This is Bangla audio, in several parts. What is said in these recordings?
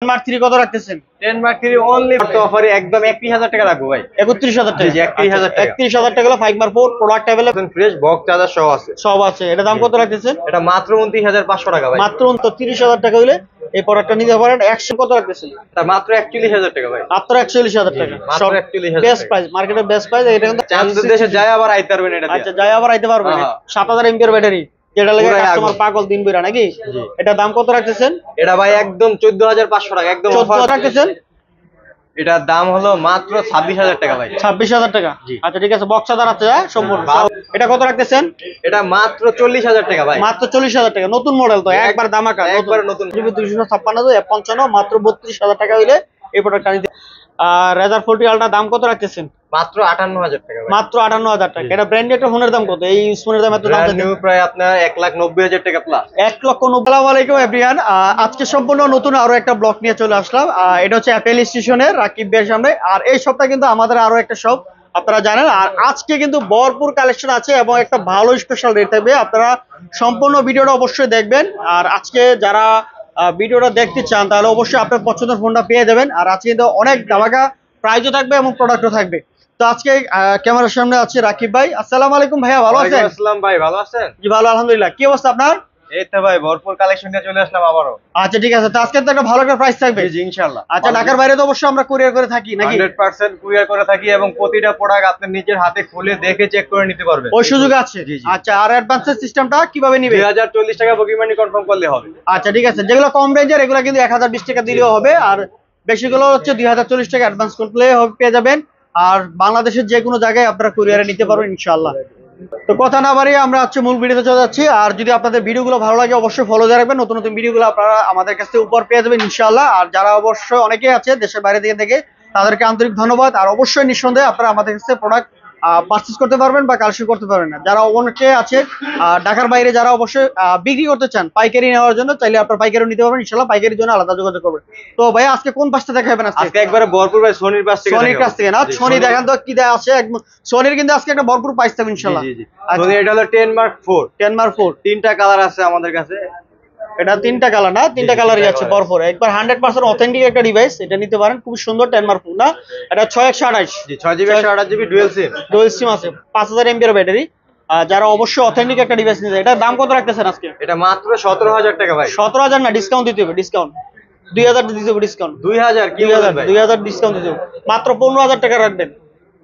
মার্ক 3 কত রাখতেছেন? 10 মার্ক 3 অনলি অফারে একদম 31000 টাকা রাখবো ভাই। 31000 টাকা। জি 31000 টাকা। 31000 টাকা হলো 5 mark 4 product available fresh box charger সহ আছে। সব আছে। এটা দাম কত রাখতেছেন? এটা মাত্র 29500 টাকা ভাই। মাত্র 30000 টাকা হইলে এই প্রোডাক্টটা নিতে পারেন। 100 কত রাখতেছেন? এটা মাত্র 41000 টাকা ভাই। মাত্র 41000 টাকা। মাত্র 41000 বেস্ট প্রাইস, মার্কেটের বেস্ট প্রাইস। এটা কিন্তু চান্দের দেশে যায় আবার আইতে পারবেন এটা দিয়ে। আচ্ছা, যায় আবার আইতে পারবেন। 7000 এমপিআর ব্যাটারি, যেটা লাগে কাস্টমার পাগল দিন বইরা নাকি? এটা দাম কত রাখতেছেন? এটা ভাই একদম 14500 টাকা, একদম অফার রাখতেছেন। এটার দাম হলো মাত্র 26000 টাকা ভাই। 26000 টাকা। আচ্ছা ঠিক আছে, বক্স চার্জার আছে সম্পূর্ণ। এটা কত রাখতেছেন? এটা মাত্র 40000 টাকা ভাই। মাত্র 40000 টাকা। নতুন মডেল তো, একবার দামাকা, একবার নতুন। 256 F55 মাত্র 32000 টাকা হইলে এই প্রোডাক্টটা নিতে। আর Razer 40 Ultra দাম কত রাখতেছেন? মাত্র 58000 টাকা ভাই। মাত্র 58000 টাকা। এটা ব্র্যান্ড একটা ফোনের দাম কত? এই ফোনের দাম এত দাম ব্র্যান্ড নিউ প্রায় আপনার 1,90,000 টাকা প্লাস। 1,90,000। আসসালামু আলাইকুম এভরিওয়ান, আজকে সম্পূর্ণ নতুন আরো একটা ব্লগ নিয়ে চলে আসলাম। এটা হচ্ছে অ্যাপেল স্টেশনের রাকিব ভাইয়ের সামনে। আর এই সপ্তাহে কিন্তু আমাদের আরো একটা শপ আপনারা জানেন। আর আজকে কিন্তু ভরপুর কালেকশন আছে এবং একটা ভালো স্পেশাল রেট থাকবে। আপনারা সম্পূর্ণ ভিডিওটা অবশ্যই দেখবেন। আর আজকে যারা ভিডিওটা দেখতে চান তাহলে অবশ্যই আপনার পছন্দের ফোনটা পেয়ে যাবেন। আর আজকে কিন্তু অনেক ধামাকা প্রাইজও থাকবে এবং প্রোডাক্টও থাকবে। তো আজকে ক্যামেরার সামনে আছে রাকিব ভাই। আসসালামু আলাইকুম ভাইয়া, ভালো আছেন? আসসালাম ভাই, ভালো আছেন? জি ভালো, আলহামদুলিল্লাহ। কি অবস্থা আপনার? এই তো ভাই ভরপুর কালেকশন নিয়ে চলে আসলাম আবারো। আচ্ছা ঠিক আছে, তো আজকে তো একটা ভালো একটা প্রাইস থাকবে। জি ইনশাআল্লাহ। আচ্ছা, ঢাকার বাইরে তো অবশ্যই আমরা কুরিয়ার করে থাকি নাকি? 100% কুরিয়ার করে থাকি এবং প্রতিটা প্রোডাক্ট আপনি নিজের হাতে খুলে দেখে চেক করে নিতে পারবেন। ওই সুযোগ আছে। আচ্ছা, আর অ্যাডভান্সের সিস্টেমটা কিভাবে নিবে? 2040 টাকা বুকিং মানি কনফার্ম করলে হবে। আচ্ছা ঠিক আছে, যেগুলো কম রেঞ্জের এগুলো কিন্তু 1020 টাকা দিলেও হবে। আর বেশিগুলো হচ্ছে 2040 টাকা অ্যাডভান্স করলে পেয়ে যাবেন। আর বাংলাদেশের যে কোনো জায়গায় আপনারা কুরিয়ারে নিতে পারবেন ইনশাআল্লাহ। তো কথা না বাড়িয়ে আমরা হচ্ছে মূল ভিডিওতে চলে যাচ্ছি। আর যদি আপনাদের ভিডিওগুলো ভালো লাগে অবশ্যই ফলো দিয়ে রাখবেন। নতুন নতুন ভিডিওগুলো আপনারা আমাদের কাছ থেকে উপর পেয়ে যাবেন ইনশাআল্লাহ। আর যারা অবশ্যই অনেকেই আছে দেশের বাইরে থেকে দেখে তাদেরকে আন্তরিক ধন্যবাদ। আর অবশ্যই নিঃসন্দেহে আপনারা আমাদের কাছে প্রোডাক্ট পারচেজ করতে পারবেন বা কালেকশন করতে পারবেন না। যারা অনেকে আছে ঢাকার বাইরে যারা অবশ্যই বিক্রি করতে চান পাইকারি নেওয়ার জন্য, চাইলে আপনারা পাইকারিও নিতে পারবেন ইনশাআল্লাহ। পাইকারির জন্য আলাদা যোগাযোগ করবেন। তো ভাই আজকে কোন পাশটা দেখাবেন? আজকে একবারে ভরপুর ভাই সোনির পাশ থেকে। সোনির কাছ থেকে না? সোনি দেখান তো কি দেয়া আছে। একদম সোনির কিন্তু আজকে একটা ভরপুর প্রাইস থাকবে ইনশাআল্লাহ। জি জি। সোনি এটা হলো 10 মার্ক 4। 10 মার্ক 4 তিনটা কালার আছে আমাদের কাছে। এটা তিনটা কালার না? তিনটা কালারই আছে ভরপুর। একবার 100% অথেন্টিক একটা ডিভাইস, এটা নিতে পারেন। খুব সুন্দর 10 মার্ক 4 না? এটা 6128। জি 6GB 128GB dual SIM. Dual SIM আছে, 5000 এমপিআর ব্যাটারি। যারা অবশ্যই অথেন্টিক একটা ডিভাইস নিতে, এটার দাম কত রাখতেছেন আজকে? এটা মাত্র 17000 টাকা ভাই। 17000 না, ডিসকাউন্ট দিতে হবে। ডিসকাউন্ট 2000 দিতে হবে। ডিসকাউন্ট 2000 কি বলেন ভাই? 2000 ডিসকাউন্ট দিতে হবে। মাত্র 15000 টাকা রাখবেন।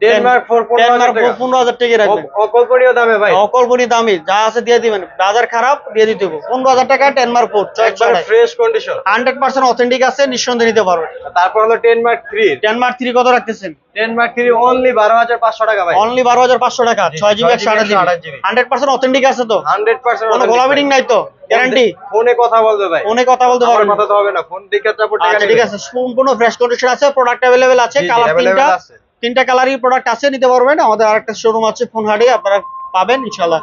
10 মার্ক 4 15000 টাকা রাখবেন। অকল্পনীয় দামে ভাই। অকল্পনীয় দামে যা আছে দিয়ে দিবেন। বাজার খারাপ দিয়ে দিতে হবে। 15000 টাকা 10 মার্ক 4 একবারে ফ্রেশ কন্ডিশন, 100% অথেন্টিক আছে, নিঃসন্দেহে নিতে পারবেন। তারপর হলো 10 মার্ক 3। 10 মার্ক 3 কত রাখতেছেন? 10 মার্ক 3 অনলি 12500 টাকা ভাই। অনলি 12500 টাকা। 6GB 128GB 100% অথেন্টিক আছে তো? 100% কোনো গোলামিডিং নাই তো? গ্যারান্টি? ফোনে কথা বলবে ভাই। ফোনে কথা বলতে পারবেন? কথা তো হবে না, ফোন দিকে তারপর টাকা। আচ্ছা ঠিক আছে, সম্পূর্ণ ফ্রেশ কন্ডিশন আছে, প্রোডাক্ট अवेलेबल আছে। কালার তিনটা কালারই প্রোডাক্ট আছে, নিতে পারবেন। আমাদের আরেকটা শোরুম আছে ফোনহাটে, আপনারা পাবেন ইনশাআল্লাহ।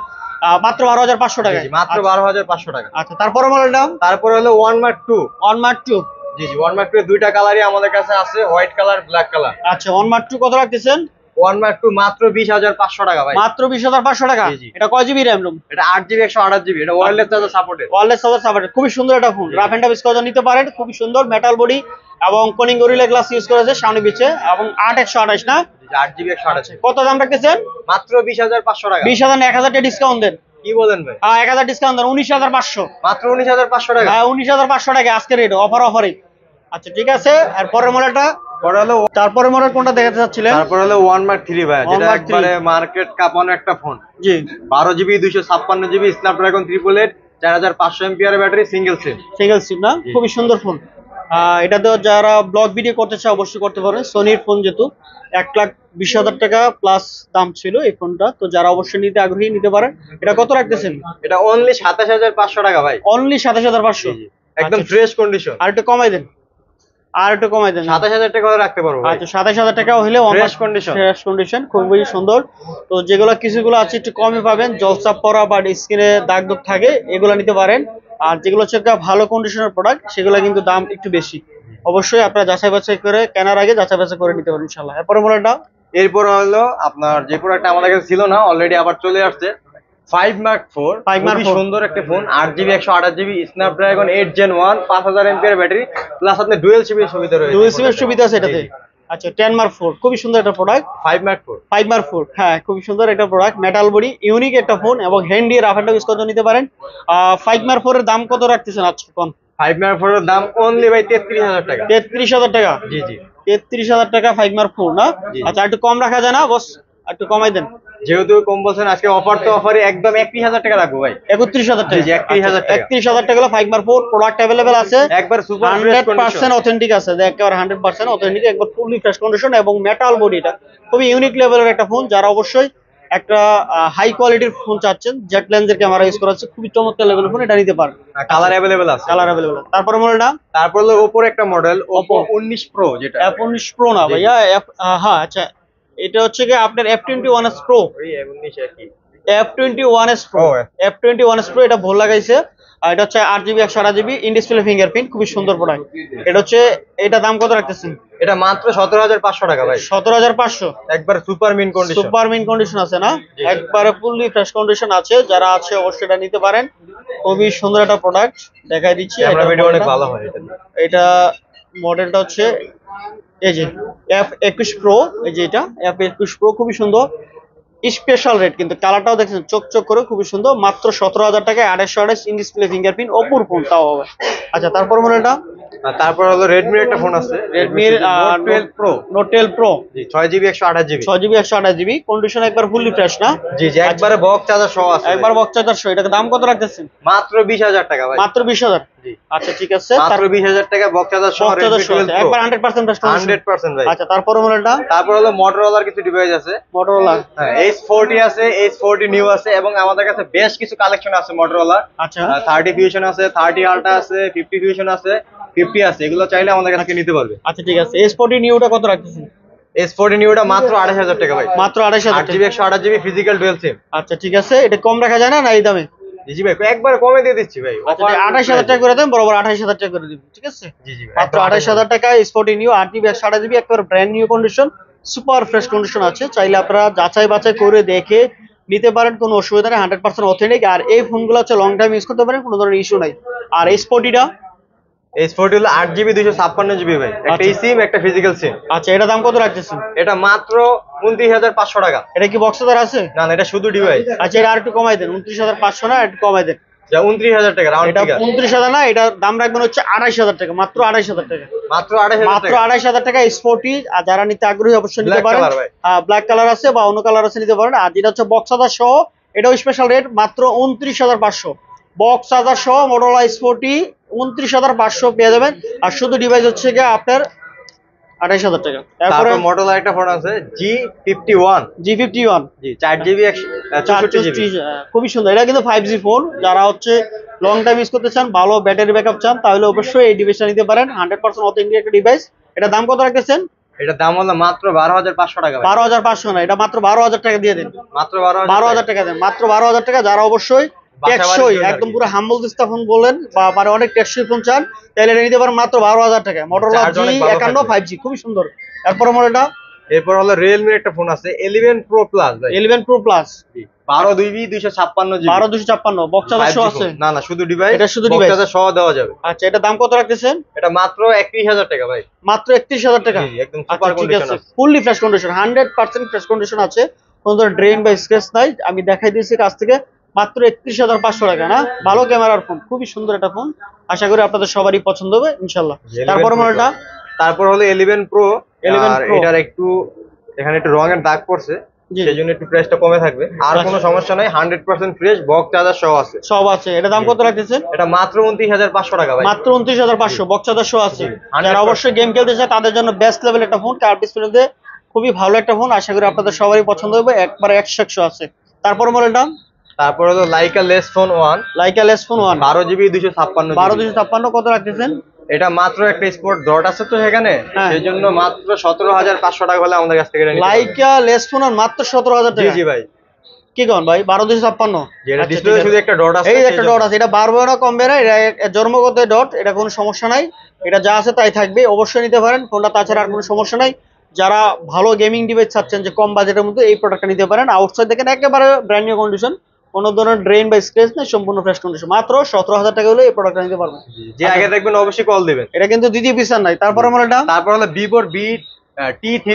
মাত্র 12500 টাকা। মাত্র 12500 টাকা। আচ্ছা, তারপরে মডেল দাম? তারপর হলো 1 মার্ক 2। 1 মার্ক 2। জি জি 1 মার্ক 2 দুইটা কালারই আমাদের কাছে আছে, হোয়াইট কালার, ব্ল্যাক কালার। আচ্ছা, 1 মার্ক 2 কত রাখতেছেন? 1 মার্ক 2 মাত্র 20500 টাকা ভাই। মাত্র 20500 টাকা। এটা কয় জিবি র‍্যাম রুম? এটা 8GB 128GB। এটা wireless charger supported. Wireless charger supported. খুবই সুন্দর একটা ফোন। রাফ এন্ড টাফ ইউজ করতে নিতে পারেন। খুবই সুন্দর মেটাল বডি এবং কোনিং গরিলা গ্লাস ইউজ করেছে সামনে পিছে এবং 8128 না? 8GB 128। কত দাম রাখতেছেন? মাত্র 20500 টাকা। 20000 না, 1000 টাকা ডিসকাউন্ট দেন। কি বলেন ভাই? 1000 ডিসকাউন্ট দেন। 19500। মাত্র 19500 টাকা। হ্যাঁ 19500 টাকা আজকে রেট, অফারে। আচ্ছা ঠিক আছে, আর পরের মডেলটা? পরে হলো তারপরে মডেল কোনটা দেখাতে চাচ্ছিলেন? তারপর হলো 1 মার্ক 3 ভাই, যেটা একবারে মার্কেট কাঁপানো একটা ফোন। জি 12GB 256GB স্ন্যাপড্রাগন 888 4500 এমপিআর ব্যাটারি, সিঙ্গেল সিম না? খুবই সুন্দর ফোন। এটাতে যারা ব্লগ ভিডিও করতে চায় অবশ্যই করতে পারে। সোনির ফোন যেহেতু 1,20,000 টাকা প্লাস দাম ছিল এই ফোনটা, তো যারা অবশ্যই নিতে আগ্রহী নিতে পারেন। এটা কত রাখতেছেন? এটা অনলি 27500 টাকা ভাই। অনলি 27500, একদম ফ্রেশ কন্ডিশন। আর একটু কমাই দেন। 27000 টাকা করে রাখতে পারবো। আচ্ছা 27000 টাকা হলে ফ্রেশ কন্ডিশন খুবই সুন্দর। তো যেগুলো কিছুগুলো আছে একটু কমই পাবেন, জলসাপ পরা বা স্কিনে দাগ দাগ থাকে, এগুলো নিতে পারেন। আর যেগুলো হচ্ছে ভালো কন্ডিশনের প্রোডাক্ট সেগুলো কিন্তু দাম একটু বেশি। অবশ্যই আপনারা যাচাই বাছাই করে কেনার আগে যাচাই বাছাই করে নিতে পারেন ইনশাআল্লাহ। এরপরে মডেলটা? এরপর হলো আপনার যে প্রোডাক্টটা আমাদের কাছে ছিল না, অলরেডি আবার চলে আসছে, 5 Mark 4 5 Mark খুবই 4 সুন্দর একটা phone 8GB 128GB Snapdragon 8 Gen 1 5000 mAh battery plus আপনার ডুয়াল সিম এর সুবিধা রয়েছে। ডুয়াল সিম এর সুবিধা আছে এটাতে। আচ্ছা 10 Mark 4 খুবই সুন্দর একটা প্রোডাক্ট। 5 Mark 4 5 Mark 4 হ্যাঁ খুবই সুন্দর একটা প্রোডাক্ট, মেটাল বডি, ইউনিক একটা ফোন এবং হ্যান্ডি রাফ এন্ড ইউজ করতে নিতে পারেন। 5 Mark 4 এর দাম কত রাখতেছেন আজকে কোন? 5 Mark 4 এর দাম অনলি ভাই 33000 টাকা। 33000 টাকা? জি জি 33000 টাকা 5 Mark 4 না? জি। আচ্ছা একটু কম রাখা যায় না বস, একটু কমাই দেন। যেহেতু কম বলছেন আজকে অফার তো অফারে একদম 31000 টাকা রাখবো ভাই। 31000 টাকা? জি, 31000 টাকা। 31000 টাকা হলো 5 Mark 4 প্রোডাক্ট अवेलेबल আছে, একবার সুপার ফ্রেশ 100% কন্ডিশন। অথেন্টিক আছে, একেবারে 100% অথেন্টিক, একবার ফুললি ফ্রেশ কন্ডিশন এবং মেটাল বডিটা খুবই ইউনিক লেভেলের একটা ফোন। যারা অবশ্যই একটা হাই কোয়ালিটির ফোন চাচ্ছেন, জেট লেন্সের ক্যামেরা ইউজ করা আছে, খুবই চমৎকার লেভেলের ফোন, এটা নিতে পারেন। কালার अवेलेबल আছে। Colour available. তারপরে মডেলটা তারপর হলো ওপোর একটা মডেল Oppo Oppo 19 Pro যেটা F19 Pro না জি, ভাইয়া, হ্যাঁ আচ্ছা এটা হচ্ছে কি আপনার F21s Pro, ওই 19 একই। F21s Pro, ও, F21s Pro এটা ভুল লাগাইছে। আর এটা হচ্ছে 8GB 128GB in display fingerprint, খুবই সুন্দর প্রোডাক্ট। এটা হচ্ছে, এটা দাম কত রাখতেছেন? এটা মাত্র 17500 টাকা ভাই। 17500? একবার super mint condition. Super mint condition আছে না? জি। একবারে ফুললি ফ্রেশ কন্ডিশন আছে, যারা আছে অবশ্যই এটা নিতে পারেন। খুবই সুন্দর একটা প্রোডাক্ট, দেখাই দিচ্ছি। ক্যামেরা এটা ভিডিও অনেক মডেলটা- ভালো হয় এটা। এটা মডেলটা হচ্ছে এই যে F21 Pro, এই যে এটা F21 Pro, খুবই সুন্দর স্পেশাল রেট, কিন্তু কালারটাও দেখছেন চক চক করে, খুবই সুন্দর। মাত্র 17000 টাকায় 2828 in display fingerprint Oppo phone, তাও হবে। আচ্ছা তারপর মডেলটা আর তারপর হলো রেডমি একটা ফোন আছে Redmi Note 12 Pro। Note 12 Pro, জি 6GB 128GB। 6GB 128GB condition, একবার ফুললি ফ্রেশ না? জি জি একবারে বক্স চার্জার সহ আছে। একবার বক্স চার্জার সহ। এটাকে দাম কত রাখতেছেন? মাত্র 20000 টাকা ভাই। মাত্র 20000? জি আচ্ছা ঠিক আছে। মাত্র 20000 টাকা বক্স চার্জার সহ বক্স চার্জার Redmi সহ 12 Pro। একবার 100% ফ্রেশ কন্ডিশন। 100% ভাই। আচ্ছা তারপর মডেলটা তারপর হলো Motorola কিছু ডিভাইস আছে। Motorola। হ্যাঁ H40 আছে, H40 নিউ আছে এবং আমাদের কাছে বেশ কিছু কালেকশন আছে Motorola। আচ্ছা 30 Fusion আছে, 30 Ultra আছে, 50 Fusion আছে, 50 আছে। এগুলো চাইলে আমাদের কাছে নিতে পারবে। আচ্ছা ঠিক আছে। S40 নিউটা কত রাখতেছেন? S40 নিউটা মাত্র 28000 টাকা ভাই। মাত্র 28000 টাকা? 8GB 128GB physical dual SIM. আচ্ছা ঠিক আছে, এটা কম রাখা যায় না না এই দামে? জি জি ভাই একবার কমে দিয়ে দিচ্ছি ভাই। আচ্ছা 28000 টাকা করে দেন, বরাবর 28000 টাকা করে দিবেন, ঠিক আছে? জি জি ভাই, মাত্র একদম 28000 টাকা S40 নিউ 8GB 128GB একেবারে brand new condition, super fresh condition আছে। চাইলে আপনারা যাচাই বাছাই করে দেখে নিতে পারেন, কোনো অসুবিধা নেই, 100% অথেন্টিক। আর এই ফোনগুলো হচ্ছে লং টাইম ইউজ করতে পারেন, কোনো ধরনের ইস্যু নাই। আর S40টা S40 হলো 8GB 256GB ভাই। একটা আচ্ছা। সিম একটা ফিজিক্যাল সিম। আচ্ছা এটা দাম কত রাখতেছেন? এটা মাত্র 29500 টাকা। এটা কি বক্সদার আছে? না না এটা শুধু ডিভাইস। আচ্ছা এটা আর একটু কমাই দেন, 29500 না, একটু কমাই দেন। যা 29000 টাকা রাউন্ড এটা ফিগার। 29000 না, এটা দাম রাখবেন হচ্ছে 28000 টাকা, মাত্র 28000 টাকা। মাত্র 28000 মাত্র টাকা। 28000 টাকা S40। আর যারা নিতে আগ্রহী অবশ্যই নিতে Black পারেন। color ভাই। ব্ল্যাক কালার আছে বা অন্য কালার আছে, নিতে পারেন। আর যেটা হচ্ছে বক্স চার্জার সহ, এটাও স্পেশাল রেট, মাত্র 29500। বক্স চার্জার সহ Motorola S40 29500 পেয়ে যাবেন। আর শুধু ডিভাইস হচ্ছে গিয়ে আপনার 28000 টাকা। তারপরে তারপর Motorola একটা ফোন আছে G51। G51 জি 4GB 64GB। খুবই সুন্দর, এটা কিন্তু 5G ফোন। যারা হচ্ছে লং টাইম ইউজ করতে চান, ভালো ব্যাটারি ব্যাকআপ চান, তাহলে অবশ্যই এই ডিভাইসটা নিতে পারেন। 100% অথেন্টিক একটা ডিভাইস। এটা দাম কত রাখতেছেন? এটা দাম হলো মাত্র 12500 টাকা ভাই। 12500 না, এটা মাত্র 12000 টাকা দিয়ে দিন। মাত্র 12000 টাকা দেন, মাত্র 12000 টাকা। যারা অবশ্যই বাসা বাড়ির টেকসই, জন্য আর একদম কি। পুরো হাম্বল দিস্তা ফোন বলেন বা মানে অনেক টেকসই ফোন চান, তাহলে এটা নিতে পারেন মাত্র 12000 টাকা। Motorola চার্জ অনেক ভালো G51 থাকবে। 5G, খুবই সুন্দর। এরপর মডেলটা এরপর হলো Realme একটা ফোন আছে 11 Pro Plus ভাই। 11 Pro Plus, 12GB 256GB। 12256 box charger সহ আছে? না না শুধু ডিভাইস। এটা শুধু বক্স device। চার্জার সহ দেওয়া যাবে। আচ্ছা এটা দাম কত রাখতেছেন? এটা মাত্র 31000 টাকা ভাই। মাত্র 31000 টাকা? জি, একদম আচ্ছা সুপার ঠিক কন্ডিশন আছে, আছে। Fully fresh condition, 100% fresh condition আছে, কোনো ধরনের ড্রেন বা স্ক্র্যাচ নাই। আমি দেখাই দিয়েছি কাছ থেকে। মাত্র 31500 টাকা না? ভালো ক্যামেরার ফোন, খুবই সুন্দর একটা ফোন। আশা করি আপনাদের সবারই পছন্দ হবে ইনশাআল্লাহ। 11 তারপর Pro মডেলটা Plus। তারপর হলো 11 Pro। 11 আর Pro। এটার একটু এখানে একটু রঙের দাগ পড়ছে, জি। সেজন্য একটু প্রাইসটা কমে থাকবে। আর আচ্ছা। কোনো সমস্যা নাই, 100% ফ্রেশ বক্স চার্জার সহ আছে। সব আছে। এটা দাম কত রাখতেছেন? এটা মাত্র 29500 টাকা ভাই। মাত্র 29500 বক্স চার্জার সহ আছে। জি, যারা 100% অবশ্যই গেম খেলতে চায় তাদের জন্য বেস্ট লেভেল একটা ফোন, কার্ভ ডিসপ্লেতে খুবই ভালো একটা ফোন। আশা করি আপনাদের সবারই পছন্দ হবে, একবারে 100 আছে। তারপর মডেলটা তারপর হলো Leica Les Phone 1। Laika less phone 1 12GB 256GB। 12256 কত রাখতেছেন? এটা মাত্র একটা স্পোর্ট ডট আছে তো সেখানে, হ্যাঁ। সেজন্য মাত্র 17500 টাকা হলে আমাদের কাছ থেকে এটা নিতে পারবেন। লাইকা লেস ফোন মাত্র 17000 জি টাকা? জি ভাই। কি কোন ভাই 12256? যেটা আচ্ছা, ডিসপ্লে ঠিক আছে। শুধু একটা ডট আছে। এই একটা ডট আছে, এটা বাড়বে না কমবে না, এটা জন্মগত ডট, এটা কোনো সমস্যা নাই। এটা যা আছে তাই থাকবে, অবশ্যই নিতে পারেন ফোনটা, তাছাড়া আর কোনো সমস্যা নাই। যারা ভালো গেমিং ডিভাইস চাচ্ছেন যে কম বাজেটের মধ্যে, এই প্রোডাক্টটা নিতে পারেন। আউটসাইড দেখেন একেবারে ব্র্যান্ড নিউ কন্ডিশন, কোনো ধরনের ড্রেন বা স্ক্র্যাচ নেই, সম্পূর্ণ ফ্রেশ কন্ডিশন। মাত্র 17,000 টাকা হলে এই প্রোডাক্টটা নিতে পারবেন। যে আগে দেখবেন অবশ্যই কল দিবেন। এটা কিন্তু দ্বিতীয় পিসার নাই। তারপরে মডেলটা তারপর হলো ভিভোর T3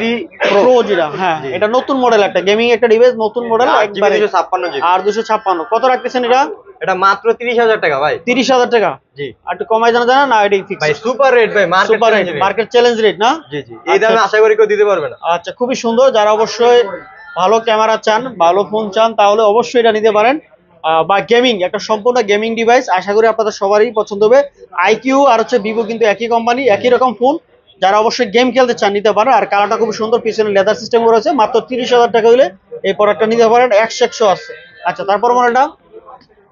প্রো যেটা, হ্যাঁ এটা নতুন মডেল, একটা গেমিং একটা ডিভাইস, নতুন মডেল একবারে 256 জিবি। আর 256 কত রাখতেছেন এটা? এটা মাত্র 30,000 টাকা ভাই। 30,000 টাকা। জি আর একটু কমাই জানা যায় না? এটাই ফিক্স ভাই, সুপার রেট ভাই, super rate, market challenge rate না? জি জি, এই দামে আশা করি কেউ দিতে পারবে না। আচ্ছা, খুবই সুন্দর। যারা অবশ্যই ভালো ক্যামেরা চান, ভালো ফোন চান, তাহলে অবশ্যই এটা নিতে পারেন। বা গেমিং, একটা সম্পূর্ণ গেমিং ডিভাইস, আশা করি আপনাদের সবারই পছন্দ হবে। আইকিউ আর হচ্ছে ভিভো কিন্তু একই কোম্পানি, একই রকম ফোন। যারা অবশ্যই গেম খেলতে চান নিতে পারেন। আর কালারটা খুব সুন্দর, পিছনে লেদার সিস্টেম রয়েছে। মাত্র 30,000 টাকা হলে এই প্রোডাক্টটা নিতে পারেন। 100 আছে। আচ্ছা, তারপর মডেলটা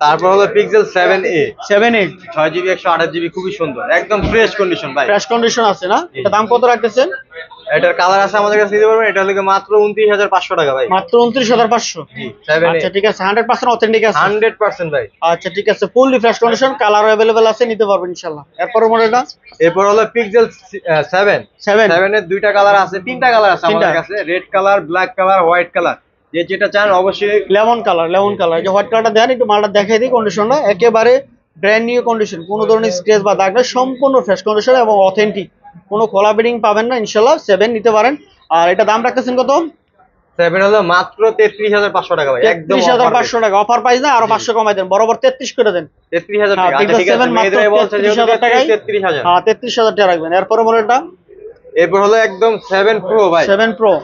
তারপর হলো পিক্সেল 7a 7-8 6 জিবি 128 জিবি, খুবই সুন্দর, একদম ফ্রেশ কন্ডিশন ভাই। ফ্রেশ কন্ডিশন আছে না? এটা দাম কত রাখতেছেন? এটার কালার আছে আমাদের কাছে, নিতে পারবেন। এটা হলো মাত্র 29,500 টাকা ভাই। মাত্র 29,500। জি 7a, আচ্ছা ঠিক আছে, 100% অথেন্টিক আছে। 100% ভাই। আচ্ছা ঠিক আছে, fully fresh condition, colour available আছে, নিতে পারবেন ইনশাআল্লাহ। এরপরের মডেলটা এরপর হলো পিক্সেল 7 7 এর দুইটা কালার আছে, তিনটা কালার আছে আমাদের তিনটা। কাছে, red colour, black colour, white colour. যে যেটা চান অবশ্যই। লেমন কালার, যে হোয়াইট কালারটা দেন, একটু মালটা দেখাই দিই। কন্ডিশনটা একেবারে ব্র্যান্ড নিউ কন্ডিশন, কোনো ধরনের স্ক্র্যাচ বা দাগ নেই, সম্পূর্ণ ফ্রেশ কন্ডিশন এবং অথেন্টিক, কোনো খোলা বেডিং পাবেন না ইনশাআল্লাহ। 7 নিতে পারেন। আর এটা দাম রাখতেছেন কত? 7 হলো মাত্র 33,500 টাকা ভাই, একদম 33,500 টাকা অফার প্রাইস না, আরো 500 কমাই দেন, বরাবর 33 করে দেন। 33,000 টাকা। হ্যাঁ, আচ্ছা ঠিক আছে, 7 মাত্র মেয়েরাই বলছে যে 33,000 টাকায়। 33,000। হ্যাঁ, 33,000 টাকা রাখবেন। এরপরে মডেলটা এরপর হলো একদম 7 প্রো ভাই। 7 প্রো।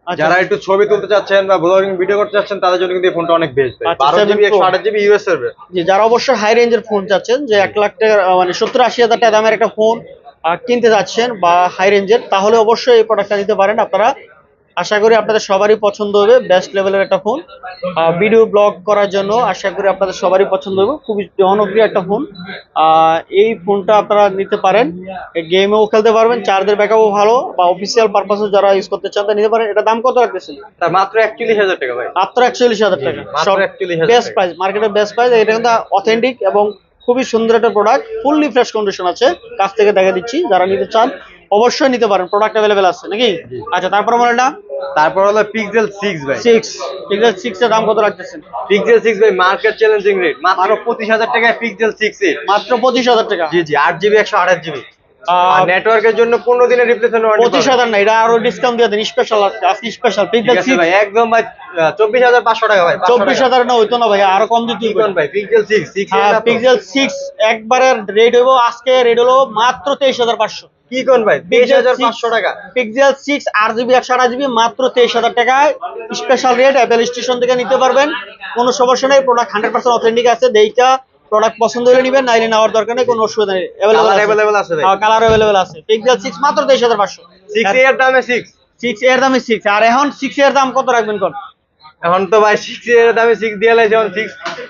আচ্ছা, যারা একটু ছবি তুলতে চাচ্ছেন বা ব্লগিং ভিডিও করতে চাচ্ছেন, তাদের জন্য কিন্তু এই ফোনটা অনেক বেস্ট ভাই। আচ্ছা, 12 GB 7 Pro। 128 GB US server. জি, যারা অবশ্যই হাই রেঞ্জের ফোন চাচ্ছেন, যে 1 লাখ টাকা মানে 70-80 হাজার টাকা দামের একটা ফোন কিনতে যাচ্ছেন বা হাই রেঞ্জের, তাহলে অবশ্যই এই প্রোডাক্টটা নিতে পারেন আপনারা। আশা করি আপনাদের সবারই পছন্দ হবে, বেস্ট লেভেলের একটা ফোন। ভিডিও ব্লগ করার জন্য আশা করি আপনাদের সবারই পছন্দ হবে, খুবই জনপ্রিয় একটা ফোন। এই ফোনটা আপনারা নিতে পারেন, গেমেও খেলতে পারবেন, চার্জের ব্যাকআপও ভালো, বা অফিসিয়াল পারপাসে যারা ইউজ করতে চান তারা নিতে পারেন। এটা দাম কত রাখতেছেন? তার মাত্র 41,000 টাকা ভাই। মাত্র 41,000 টাকা, মাত্র 41,000 বেস্ট টাকা। প্রাইস, মার্কেটের বেস্ট প্রাইস। এটা কিন্তু অথেন্টিক এবং খুবই সুন্দর একটা প্রোডাক্ট, ফুললি ফ্রেশ কন্ডিশন আছে। কাছ থেকে দেখা দিচ্ছি, যারা নিতে চান অবশ্যই নিতে পারেন, প্রোডাক্ট অ্যাভেলেবেল আছে নাকি? আচ্ছা, তারপর মডেলটা তারপর হলো পিক্সেল 6 ভাই। 6 পিক্সেল 6 এর দাম কত রাখতেছেন? পিক্সেল 6 ভাই, মার্কেট চ্যালেঞ্জিং রেট মাত্র 25,000 টাকায় পিক্সেল 6 মাত্র 25,000 টাকা। জি জি, 8 জিবি 128 জিবি। আর নেটওয়ার্কের জন্য 15 দিনের রিপ্লেসমেন্ট ওয়ারেন্টি। 25,000 না, এটা আরো ডিসকাউন্ট দিয়ে দেন, স্পেশাল আজকে স্পেশাল পিক্সেল 6 ভাই, একদম ভাই 24,500 টাকা ভাই। 24,000 না হইতো না ভাই, আরো কম দিতে কি কোন ভাই, পিক্সেল 6 হ্যাঁ, পিক্সেল 6 একবারে রেট হইব, আজকে রেট হলো মাত্র 23,500। কি কোন ভাই, 23,500 টাকা। পিক্সেল 6 8 জিবি 128 জিবি মাত্র 23,000 টাকায়, স্পেশাল রেট। অ্যাপেল স্টেশন থেকে নিতে পারবেন, কোনো সমস্যা নেই। প্রোডাক্ট 100% অথেন্টিক আছে, দেইটা প্রোডাক্ট পছন্দ হলে নেবেন, নাইলে নেওয়ার দরকার নেই, কোনো অসুবিধা নেই। अवेलेबल আছে ভাই। হ্যাঁ, কালার अवेलेबल আছে। পিক্সেল 6 মাত্র 23,500। 6 এর দামে 6 এর দামে 6। আর এখন 6 এর দাম কত রাখবেন কোন? এখন তো ভাই 6 এর দামে 6 দিয়ে লাইছে, এখন 6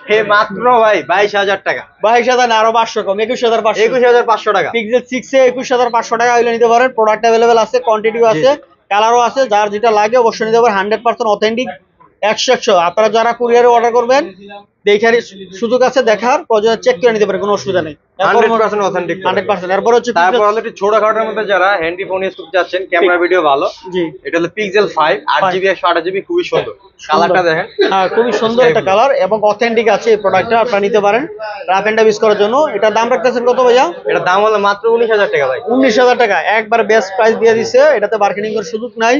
হে মাত্র ভাই 22,000 টাকা। 22,000 না, আরো 500 কম, 21,500। 21,500 টাকা। পিক্সেল 6 এ 21,500 টাকা হইলে নিতে পারেন। প্রোডাক্ট अवेलेबल আছে, কোয়ান্টিটিও আছে, কালারও আছে। যার যেটা লাগে অবশ্যই নিতে পারেন। 100% অথেন্টিক, 100 আপনারা যারা কুরিয়ারে অর্ডার করবেন, দেখার সুযোগ আছে, দেখার প্রয়োজনে চেক করে নিতে পারেন, কোনো অসুবিধা নেই। 100% অথেন্টিক। 100%। এরপর হচ্ছে তারপর হলো একটু ছোটখাটোর মধ্যে যারা হ্যান্ডি ফোন ইউজ করতে যাচ্ছেন, ক্যামেরা ভিডিও ভালো, জি, এটা হলো পিক্সেল 5 8 জিবি 128 জিবি, খুবই সুন্দর। কালারটা দেখেন, হ্যাঁ খুবই সুন্দর একটা কালার এবং অথেন্টিক আছে। এই প্রোডাক্টটা আপনারা নিতে পারেন রাফ এন্ড টাফ ইউজ করার জন্য। এটার দাম রাখতেছেন কত ভাইয়া? এটা দাম হলো মাত্র 19,000 টাকা ভাই। 19,000 টাকা, একবার বেস্ট প্রাইস দিয়ে দিছে, এটাতে বার্গেনিং করার সুযোগ নাই।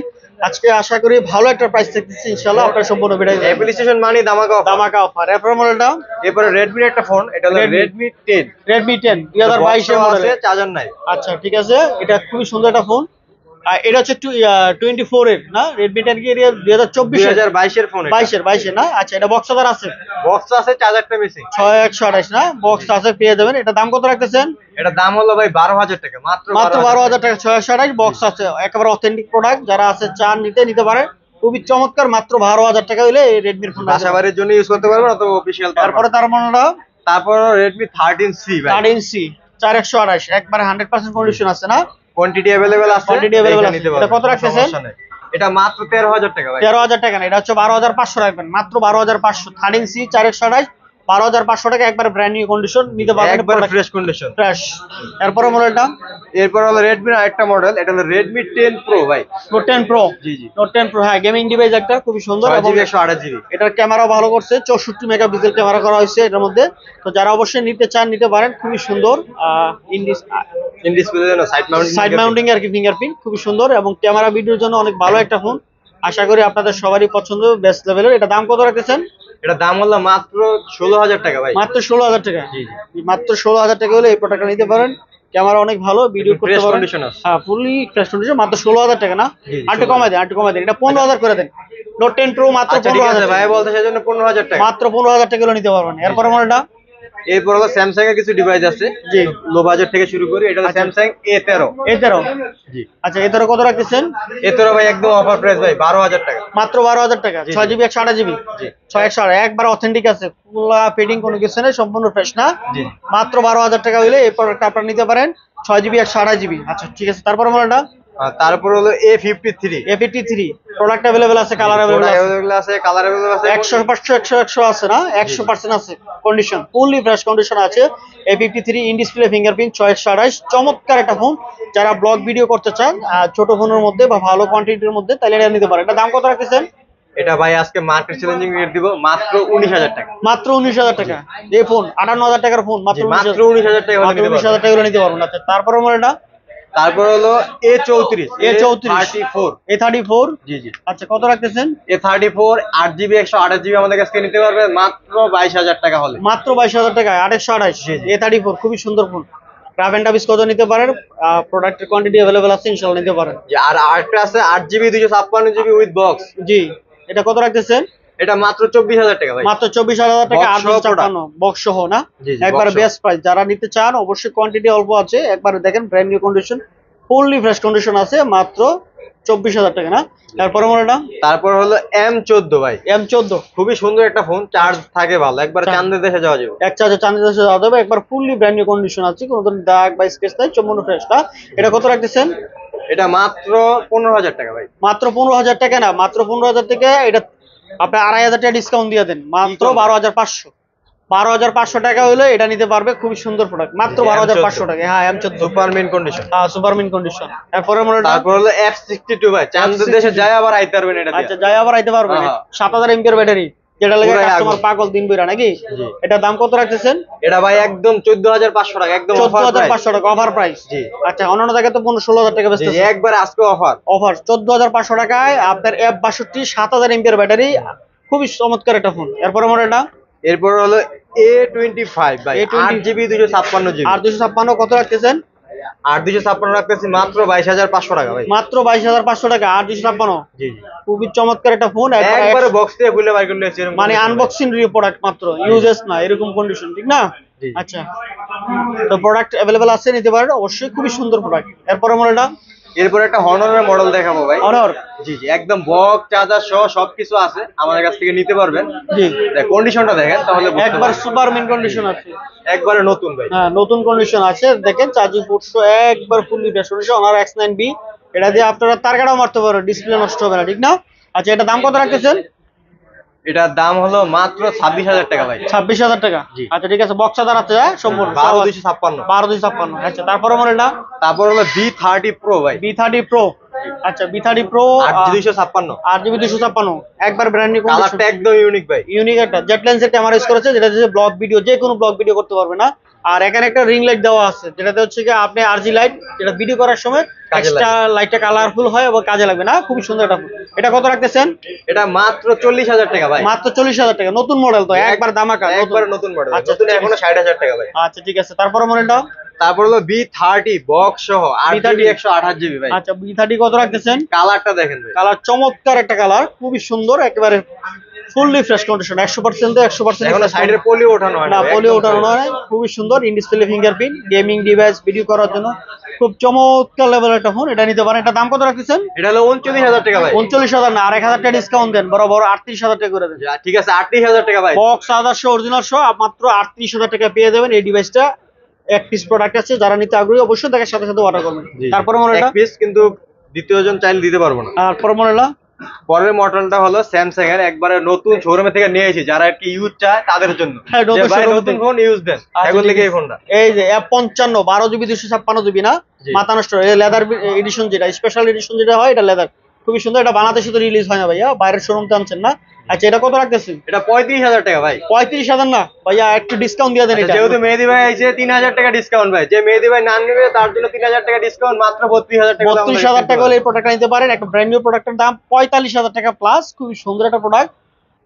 আজকে আশা করি ভালো একটা প্রাইস থাকতেছে ইনশাআল্লাহ, আপনারা সম্পূর্ণ ভিডিও অ্যাপল স্টেশন মানে ধামাকা অফার। ধামাকা অফার। এরপর মডেলটা এরপরে রেডমি একটা ফোন, এটা হলো রেডমি 10। Redmi 10 2022 এর মডেল। চার্জার নাই। আচ্ছা ঠিক আছে, এটা খুবই সুন্দর একটা ফোন। আর এটা হচ্ছে 24 এর না, Redmi 10 কি 2024 এর 2022 এর ফোন, 22 এর না? আচ্ছা, এটা বক্স আদার আছে, বক্স আছে, চার্জারটা মিসিং। 6128 না, বক্স আছে, পেয়ে যাবেন। এটা দাম কত রাখতেছেন? এটা দাম হলো ভাই 12,000 টাকা, মাত্র 12,000 টাকা। 6128 বক্স আছে, একেবারে অথেন্টিক প্রোডাক্ট। যারা আছে চান নিতে পারে, খুবই চমৎকার। মাত্র 12,000 টাকা হইলে এই রেডমির ফোন বাসাবাড়ির জন্য ইউজ করতে পারবেন, অথবা অফিশিয়াল। তারপরে তার মডেলটা তারপর রেডমি 13C ভাই, 13C 4128 একবারে 100% কন্ডিশন আছে না? কোয়ান্টিটি अवेलेबल আছে, কোয়ান্টিটি अवेलेबल আছে। এটা কত রাখতেছেন? এটা মাত্র 13,000 টাকা ভাই। 13,000 টাকা না, এটা হচ্ছে 12,500 রাখবেন, মাত্র 12,500। 13C 4128 12,500 টাকা একবার ব্র্যান্ড নিউ কন্ডিশন নিতে পারবেন, একবার ফ্রেশ কন্ডিশন। ফ্রেশ। এরপরে মডেলটা, এরপর হলো Redmi এর আরেকটা মডেল, এটা হলো Redmi 10 Pro ভাই। Note 10 Pro. জি জি, নোট 10 প্রো, হ্যাঁ গেমিং ডিভাইস একটা, খুবই সুন্দর এবং 6GB 128GB। এটার ক্যামেরা ভালো করছে, 64 মেগাপিক্সেল ক্যামেরা করা হয়েছে এটার মধ্যে। তো যারা অবশ্যই নিতে চান নিতে পারেন, খুবই সুন্দর। ইন ডিসপ্লে জন্য সাইড মাউন্টিং আর কি ফিঙ্গারপ্রিন্ট, খুবই সুন্দর এবং ক্যামেরা ভিডিওর জন্য অনেক ভালো একটা ফোন। আশা করি আপনাদের সবারই পছন্দ, বেস্ট লেভেলের। এটা দাম কত রাখতেছেন? এটা দাম হলো মাত্র 16,000 টাকা ভাই। মাত্র 16,000 টাকা। জি জি, মাত্র 16,000 টাকা হলে এই প্রোডাক্টটা নিতে পারেন। ক্যামেরা অনেক ভালো, ভিডিও করতে ফ্রেশ পারেন। কন্ডিশন আছে। হ্যাঁ ফুললি ফ্রেশ কন্ডিশন, মাত্র 16,000 টাকা না? জি, আরেকটু কমাই দেন, আরেকটু কমাই দেন, এটা 15,000 করে দেন। নোট 10 প্রো মাত্র আচ্ছা ঠিক আছে 15,000 ভাই, টাকা। বলতে সেজন্য 15,000 টাকা। মাত্র 15,000 টাকা হলে নিতে পারবেন। এরপরে মডেলটা, এরপর হলো স্যামসাং এর কিছু ডিভাইস আছে, জি লো বাজেট থেকে শুরু করি। এটা হলো আচ্ছা। Samsung A13। A13। জি, আচ্ছা A13 কত রাখতেছেন? A13 ভাই একদম অফার প্রাইস ভাই, 12,000 টাকা। মাত্র 12,000 টাকা। জি, জি। 6GB 128GB। জি 6/128 একবার অথেন্টিক আছে, পুরো ফিটিং কোনো কিছু নেই, সম্পূর্ণ ফ্রেশ না? জি, মাত্র 12,000 টাকা হইলে এই প্রোডাক্টটা আপনারা নিতে পারেন। 6GB 128GB। আচ্ছা ঠিক আছে, তারপর মডেলটা তারপর হলো A53। A53 প্রোডাক্ট अवेलेबल আছে, কালার अवेलेबल আছে, অ্যাভেলেবল আছে, কালার অ্যাভেলেবল আছে, 100 100 আছে না? 100% আছে কন্ডিশন, ফুললি ফ্রেশ কন্ডিশন আছে। A53 ইন ডিসপ্লে ফিঙ্গারপ্রিন্ট 6/128, চমৎকার একটা ফোন। যারা ব্লগ ভিডিও করতে চান ছোট ফোনের মধ্যে বা ভালো কোয়ান্টিটির মধ্যে, তাহলে এটা নিতে পারেন। এটা দাম কত রাখতেছেন? এটা ভাই আজকে মার্কেট চ্যালেঞ্জিং রেট দিব মাত্র 19,000 টাকা। মাত্র 19,000 টাকা। এই ফোন 58,000 টাকার ফোন, মাত্র জি, মাত্র 19,000 টাকা হলে মাত্র নিতে 19,000 পারবেন। টাকা হলে নিতে পারবেন। আচ্ছা তারপরে মডেলটা তারপর হলো A34। A34। A34। জি জি, আচ্ছা কত রাখতেছেন? A34 8GB 128GB আমাদের কাছ থেকে নিতে পারবেন মাত্র 22,000 টাকা হলে। মাত্র 22,000 টাকায় 828। জি, জি। A34 খুবই সুন্দর ফোন। গ্রাফ এন্ড কত নিতে পারেন, প্রোডাক্টের কোয়ান্টিটি अवेलेबल আছে, ইনশাআল্লাহ নিতে পারেন। জি, আর আরেকটা আছে 8GB 256GB উইথ বক্স। জি, এটা কত রাখতেছেন? এটা মাত্র 24,000 টাকা ভাই। মাত্র 24,000 টাকা, Box সহ 856 বক্স সহ না? জি, জি, একবার box সহ। Best price. যারা নিতে চান অবশ্যই, কোয়ান্টিটি অল্প আছে, একবার দেখেন brand new condition, fully fresh condition আছে, মাত্র 24,000 টাকা না? তারপরে মডেলটা তারপর হলো M14 ভাই, M14। খুবই সুন্দর একটা ফোন, চার্জ থাকে ভালো, একবার চাঁদের দেশে যাওয়া যাবে। এক চার্জে চাঁদের দেশে যাওয়া যাবে, একবার ফুললি ব্র্যান্ড নিউ কন্ডিশন আছে, কোনো ধরনের দাগ বা স্কেচ নাই, সম্পূর্ণ ফ্রেশ না? এটা কত রাখতেছেন? এটা মাত্র 15,000 টাকা ভাই। মাত্র 15,000 টাকা না, মাত্র 15,000 টাকা। এটা আপনি 2,500 টাকা ডিসকাউন্ট দিয়ে দেন, মাত্র 12,500। 12,500 টাকা হলে এটা নিতে পারবে, খুবই সুন্দর প্রোডাক্ট, মাত্র 12,500 টাকা। হ্যাঁ M14 super mint condition. সুপারমিন condition. এরপরে মডেলটা, তারপর হলো F62 ভাই, চাঁদের দেশে যায় আবার আইতে পারবেন এটা দিয়ে। আচ্ছা যাই আবার আইতে পারবে। হ্যাঁ। 7,000 এমপিআর ব্যাটারি, যেটা লাগে পুরাই কাস্টমার আগুন। পাগল দিন বইরা নাকি? জি। এটা দাম কত রাখতেছেন? এটা ভাই একদম 14,500 টাকা, একদম অফার প্রাইস। 14,500 টাকা অফার প্রাইস। জি। আচ্ছা অন্যান্য জায়গায় তো 15-16,000 টাকা জি, বেচতেছে। একবার আজকে অফার। অফার 14,500 টাকায় আপনার F62 7,000 এমপিআর ব্যাটারি, খুবই চমৎকার একটা ফোন। এরপরে মডেলটা এরপর হলো A25 ভাই, A20 8GB 256GB। আর 256 কত রাখতেছেন? আর 256 রাখতেছি মাত্র 22,500 টাকা ভাই। মাত্র 22,500 টাকা, আর 256। জি জি, খুবই চমৎকার একটা ফোন। একবারে বক্স থেকে খুলে বাইর করলে এরকম মানে condition আনবক্সিং প্রোডাক্ট, মাত্র ইউজেস না, এরকম কন্ডিশন, ঠিক না? জি। আচ্ছা তো প্রোডাক্ট अवेलेबल আছে, নিতে পারেন অবশ্যই, খুবই সুন্দর প্রোডাক্ট। এরপরে মডেলটা ভাই। এরপর একটা হনরের মডেল দেখাবো ভাই। অনর। জি জি, একদম বক্স চার্জার সহ সবকিছু আছে, আমাদের কাছ থেকে নিতে পারবেন। জি, কন্ডিশনটা দেখেন তাহলে বুঝতে একবার পারবেন। সুপার মিন কন্ডিশন আছে। একবারে নতুন ভাই। হ্যাঁ নতুন কন্ডিশন আছে, দেখেন চার্জিং পোর্ট সহ একবার fully fresh condition. Honour X9B, এটা দিয়ে আপনারা তার কাটাও মারতে পারেন, ডিসপ্লে নষ্ট হবে না, ঠিক না? আচ্ছা এটা দাম কত রাখতেছেন? এটার দাম হলো মাত্র 26,000 টাকা ভাই। 26,000 টাকা। জি। আচ্ছা ঠিক আছে, বক্স চার্জার আছে সম্পূর্ণ 12,256। 12,256। আচ্ছা তারপরে মডেলটা তারপর হলো B30 Pro ভাই, B30 Pro। আচ্ছা B30 Pro 8GB 256। 8GB 256, একবার ব্র্যান্ড নিউ কন্ডিশন, কালারটা একদম ইউনিক ভাই। ইউনিক একটা জেট লেন্সের ক্যামেরা ইউজ করেছে, যেটা দিয়ে ব্লগ ভিডিও, যে কোনো ব্লগ ভিডিও করতে পারবে না। আর এখানে একটা রিং লাইট দেওয়া আছে, যেটাতে হচ্ছে কি আপনি আরজি লাইট, যেটা ভিডিও করার সময় কাজে এক্সট্রা লাইটটা কালারফুল হয় এবং কাজে লাগবে না, খুবই সুন্দর একটা ফোন। এটা কত রাখতেছেন? এটা মাত্র 40,000 টাকা ভাই। মাত্র 40,000 টাকা, নতুন মডেল তো, একবার দামাকা, একবারে নতুন মডেল। আচ্ছা, নতুন ঠিক এখনো আছে। 60,000 টাকা ভাই। আচ্ছা ঠিক আছে, তারপরে মডেলটা তারপর হলো B30 বক্স সহ 8GB 128GB ভাই। আচ্ছা B30 কত রাখতেছেন? কালারটা দেখেন ভাই। কালার চমৎকার একটা কালার, খুবই সুন্দর, একেবারে ফুললি ফ্রেশ কন্ডিশন, 100% 100%। এখনো সাইডের পলি ওঠানো হয় না, ভাই, পোলিও একদম ওঠানো fresh। নয়, খুবই সুন্দর, in display fingerprint, gaming device, video করার জন্য খুব চমৎকার লেভেলের একটা ফোন, এটা নিতে পারেন। এটা দাম কত রাখতেছেন? এটা হলো 39,000 টাকা ভাই। 39,000 না, আর 1,000 টাকা ডিসকাউন্ট দেন, বড় 38,000 টাকা করে দেন। যা, ঠিক আছে 38,000 টাকা ভাই। বক্স আদার্স অরিজিনাল সহ মাত্র 38,000 টাকা পেয়ে যাবেন এই ডিভাইসটা। এক পিস প্রোডাক্ট আছে, যারা নিতে আগ্রহী অবশ্যই তাদের সাথে সাথে অর্ডার করবেন। জি। তারপরে মডেলটা, এক পিস কিন্তু দ্বিতীয় জন চাইলে দিতে পারবো না। তারপরে মডেলটা পরের মডেলটা হলো স্যামসাং এর একবারে নতুন শোরুমে থেকে নিয়ে এসেছি, যারা একটি ইউজ চায় তাদের জন্য। হ্যাঁ, নতুন যে ভাই showroom নতুন থেকে। ফোন ইউজ দেন, আচ্ছা, এখন ঠিক থেকে এই আছে। ফোনটা। এই যে F55 12 GB 256 GB না, জি। মাথা নষ্ট, লেদার এডিশন, যেটা স্পেশাল এডিশন যেটা হয় এটা লেদার, খুবই সুন্দর। এটা বাংলাদেশে তো রিলিজ হয় না ভাইয়া, বাইরের শোরুম তো আনছেন না। আচ্ছা, এটা কত রাখতেছেন? এটা 35,000 টাকা ভাই। 35,000 না ভাইয়া, একটু ডিসকাউন্ট দিয়ে দেন আচ্ছা, এটা। যেহেতু মেহেদি ভাই আইছে 3,000 টাকা ডিসকাউন্ট ভাই, যে মেহেদি ভাই নাম নেবে তার জন্য 3,000 টাকা ডিসকাউন্ট, মাত্র 32,000 টাকা। 32,000 টাকা হলে এই প্রোডাক্টটা নিতে পারেন। একটা ব্র্যান্ড নিউ প্রোডাক্টের দাম 45,000 টাকা প্লাস, খুবই সুন্দর একটা প্রোডাক্ট,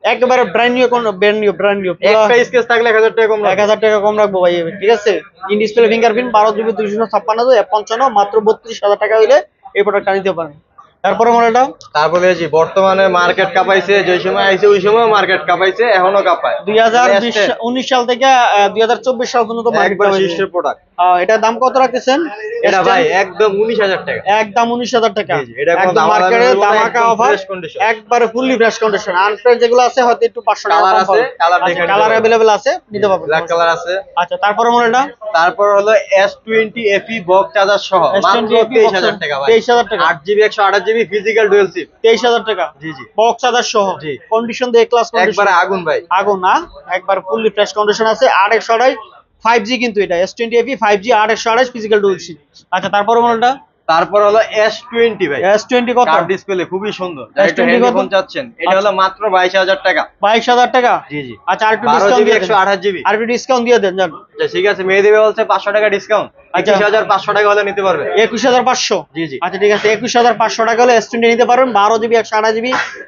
একেবারে ব্র্যান্ড নিউ একটা স্কেচ থাকলে 1,000 টাকা কম রাখবো। 1,000 টাকা কম রাখবো ভাই, ঠিক আছে। In display fingerprint 12 GB 256 F55 মাত্র 32,000 টাকা হইলে এই প্রোডাক্টটা নিতে পারেন। তারপরে মডেলটা তারপরে জি বর্তমানে মার্কেট কাঁপাইছে, যে সময় আইছে ওই সময় মার্কেট কাঁপাইছে, এখনো কাঁপায়। 2019 সাল থেকে 2024 সাল পর্যন্ত মার্কেট একবার শীর্ষের প্রোডাক্ট। এটার দাম কত রাখতেছেন? এটা ভাই একদম 19,000 টাকা। একদম 19,000 টাকা। জি, জি, এটা কোনো একদম দামাদামি মার্কেটে হলো না, ধামাকা একদম অফার, fresh condition। একবারে ফুললি ফ্রেশ কন্ডিশন। আনফ্রেশ যেগুলো আছে হয়তো একটু 500 টাকা কালার কম আছে, পাবেন। কালার দেখে নিতে কালার পারবেন। अवेलेबल আছে, নিতে পারবেন। ব্ল্যাক কালার আছে। আচ্ছা, তারপরে মডেলটা তারপর হলো S20 FE বক্স চার্জার সহ মাত্র 23,000 টাকা ভাই। 23,000 টাকা। 8GB 128GB physical dual SIM. 23,000 টাকা। জি জি, বক্স চার্জার সহ, জি। কন্ডিশন দিয়ে ক্লাস কন্ডিশন, একবারে আগুন ভাই। আগুন না, একবার ফুললি ফ্রেশ কন্ডিশন আছে। 8/128 5G, কিন্তু এটা S20 FE 5G 8/128 physical dual SIM. আচ্ছা, তারপরে মডেলটা তারপর হলো S20 ভাই। S20 কত? কার্ভ ডিসপ্লে খুবই সুন্দর, যারা একটু S20 হেভি কত? ফোন চাচ্ছেন, এটা হলো মাত্র 22,000 টাকা। 22,000 টাকা। জি জি, আচ্ছা, আর একটু ডিসকাউন্ট 12GB দিয়ে দেন, 128GB। আর একটু ডিসকাউন্ট দিয়ে দেন জান। আচ্ছা, ঠিক আছে, মেহেদি ভাই বলছে 500 টাকা ডিসকাউন্ট, আচ্ছা। 21,500 টাকা হলে নিতে পারবে। 21,500। জি জি। আচ্ছা, ঠিক আছে, 21,500 টাকা হলে S20 নিতে পারবেন। 12GB 128GB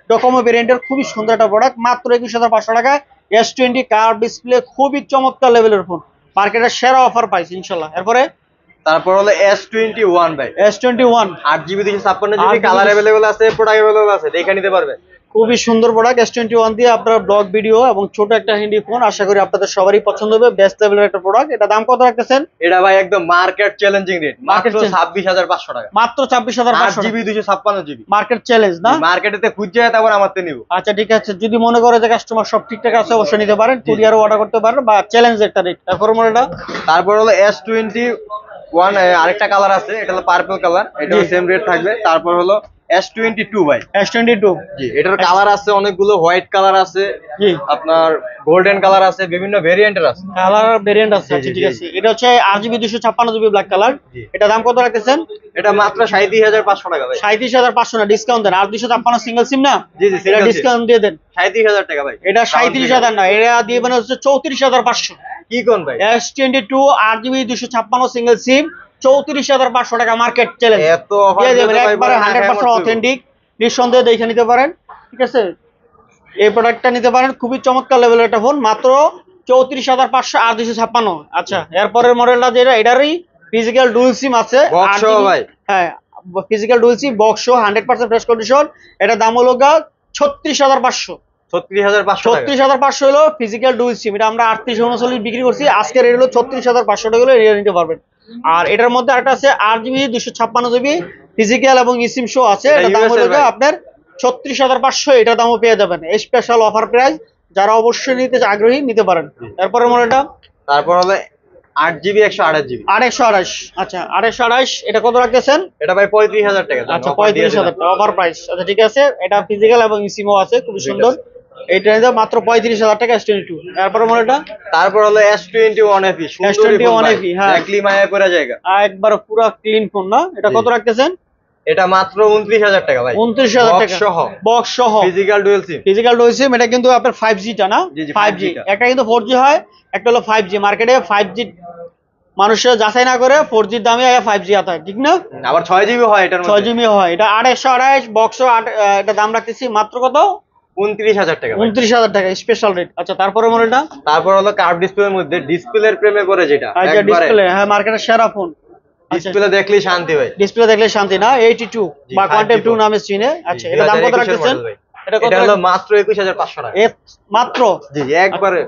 ডোকোমো ভেরিয়েন্টের খুবই সুন্দর একটা প্রোডাক্ট, মাত্র 21,500 টাকায় S20 কার্ভ ডিসপ্লে, খুবই চমৎকার লেভেলের ফোন, মার্কেটের সেরা অফার পাইছে ইনশাল্লাহ। এরপরে তারপর হলো S21 ভাই। S21 8GB 256GB 8GB colour available আছে, প্রোডাক্ট अवेलेबल আছে, দেখে নিতে পারবে। খুবই সুন্দর প্রোডাক্ট। S21 দিয়ে আপনার ব্লগ ভিডিও এবং ছোট একটা হ্যান্ডি ফোন, আশা করি আপনাদের সবারই পছন্দ হবে। বেস্ট লেভেলের একটা প্রোডাক্ট। এটা দাম কত রাখতেছেন? এটা ভাই একদম মার্কেট চ্যালেঞ্জিং রেট, মাত্র Market challenge। 26,500 টাকা। মাত্র 26,500 8GB 256GB মার্কেট চ্যালেঞ্জ না? মার্কেটেতে খুঁজে তারপর আমার তে নিব। আচ্ছা, ঠিক আছে, যদি মনে করে যে কাস্টমার সব ঠিকঠাক আছে অবশ্যই নিতে পারেন, কুরিয়ারও অর্ডার করতে পারেন, বা চ্যালেঞ্জ একটা রেট। তারপর মডেলটা তারপর হলো S21, আরেকটা কালার আছে, এটা হলো পার্পল কালার, এটাও জি। সেম রেট থাকবে। তারপর হলো S22 ভাই। S22 জি, এটার কালার আছে অনেকগুলো, হোয়াইট কালার আছে, জি, আপনার গোল্ডেন কালার আছে, বিভিন্ন ভেরিয়েন্টের আছে। কালার ভেরিয়েন্ট আছে। জি, আচ্ছা, জি, ঠিক জি। আছে, এটা হচ্ছে 8GB 256GB ব্ল্যাক কালার। জি। এটা দাম কত রাখতেছেন? এটা মাত্র 37,500 টাকা ভাই। 37,500 না, ডিসকাউন্ট দেন। আর 256 সিঙ্গেল সিম না? জি জি, এটা single SIM। ডিসকাউন্ট দিয়ে দেন। 37,000 টাকা ভাই। এটা 37,000 না, এটা দিয়ে মানে হচ্ছে 34,500। কি কোন ভাই? S22 8GB 256 সিঙ্গেল সিম 34,500 টাকা, মার্কেট চ্যালেঞ্জ এত অফার দিয়ে দেবেন, একবারে 100% অথেন্টিক, নিঃসন্দেহে দেখে নিতে পারেন, ঠিক আছে। এই প্রোডাক্টটা নিতে পারেন, খুবই চমৎকার লেভেলের একটা ফোন, মাত্র 34,500 আর 256। আচ্ছা, এরপরের মডেলটা যেটা, এটারই ফিজিক্যাল ডুয়াল সিম আছে। Box 8GB সহ ভাই। হ্যাঁ, physical dual SIM box 100% fresh condition. এটা দাম হলো 36,500। 36,500 টাকা। 36,500 হলো ফিজিক্যাল ডুয়াল সিম। এটা আমরা 3839 বিক্রি করছি, আজকের রেট হলো 36,500 টাকা হলে এটা নিতে পারবেন। আর এটার মধ্যে আরেকটা আছে 8GB 256GB ফিজিক্যাল এবং ইসিম শো আছে, এটা এটা দাম US হলো এর ভাই। আপনার 36,500। এটা দামও পেয়ে যাবেন, স্পেশাল অফার প্রাইস, যারা অবশ্যই নিতে আগ্রহী নিতে পারেন। এরপরে মডেলটা তারপর হলো 8GB 128GB। 828। আচ্ছা, 828 এটা কত রাখতেছেন? এটা ভাই 35,000 টাকা। আচ্ছা, 35,000 টাকা অফার প্রাইস। আচ্ছা, ঠিক আছে, এটা ফিজিক্যাল এবং ইসিমও আছে, খুবই সুন্দর। এইটা নিতে মাত্র 35,000 টাকা S22। এরপরে মডেলটা তারপর হলো S21 FE, সুন্দরী ফোন S21 ভাই, FE, হ্যাঁ। দেখলি মায়া পড়া জায়গা। একবার পুরো ক্লিন ফোন না? এটা কত জি। রাখতেছেন? এটা মাত্র 29,000 টাকা ভাই। 29,000 Box টাকা সহ, বক্স সহ physical dual SIM. Physical dual SIM. এটা কিন্তু আপনার 5G টা না? জি, জি, 5G 5G টা। একটা কিন্তু 4G হয়, একটা হলো 5G। মার্কেটে 5G মানুষের যাচাই না করে 4G র দামে 5G আতা হয়, ঠিক না? আবার 6GB হয় এটার মধ্যে। 6GB হয়। এটা 828 বক্স, এটা দাম রাখতেছি মাত্র কত? 29,000 টাকা ভাই। 29,000 টাকা স্পেশাল রেট। আচ্ছা, তারপরে মডেলটা তারপর হলো কার্ভ ডিসপ্লের মধ্যে ডিসপ্লের প্রেমে পড়ে যেটা, একবারে ডিসপ্লে, হ্যাঁ, মার্কেটের সেরা ফোন। ডিসপ্লে দেখলেই শান্তি ভাই। ডিসপ্লে দেখলে শান্তি না? 82 জি, বা 5G কোয়ান্টাম 2 ফোন। নামে চিনে। আচ্ছা, জি, এটা দাম কত 2021 এর রাখতেছেন? model ভাই। এটা কত এটা হলো রাখতেছেন? মাত্র 21,500 টাকা। মাত্র। জি জি, একবারে